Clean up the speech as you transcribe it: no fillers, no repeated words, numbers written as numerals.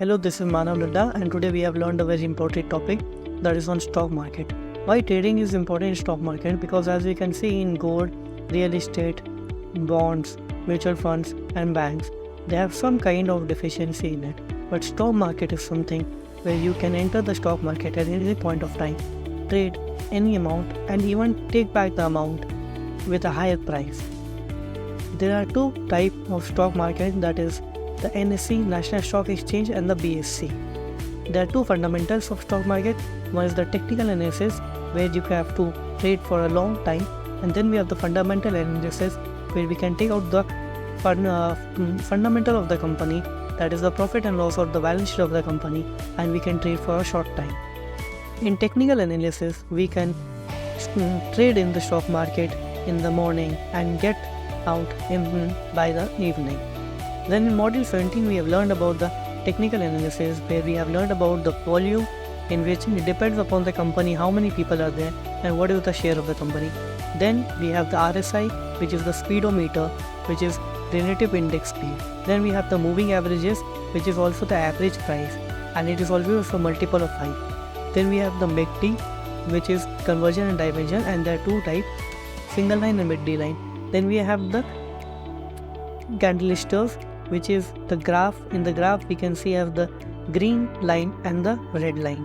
Hello, this is Manav Ladda, and today we have learned a very important topic, that is on stock market. Why trading is important in stock market? Because as we can see in gold, real estate, bonds, mutual funds and banks, they have some kind of deficiency in it. But stock market is something where you can enter the stock market at any point of time, trade any amount and even take back the amount with a higher price. There are two types of stock market, that is the NSE, National Stock Exchange, and the BSE. There are two fundamentals of stock market. One is the technical analysis, where you have to trade for a long time, and then we have the fundamental analysis, where we can take out the fundamental of the company, that is the profit and loss or the balance sheet of the company, and we can trade for a short time. In technical analysis, we can trade in the stock market in the morning and get out by the evening. Then in module 17 we have learned about the technical analysis, where we have learned about the volume, in which it depends upon the company how many people are there and what is the share of the company. Then we have the RSI, which is the speedometer, which is relative index speed. Then we have the moving averages, which is also the average price, and it is always a multiple of 5. Then we have the MACD, which is conversion and diversion, and there are two types, single line and mid-D line. Then we have the candlesticks, which is the graph. In the graph we can see as the green line and the red line.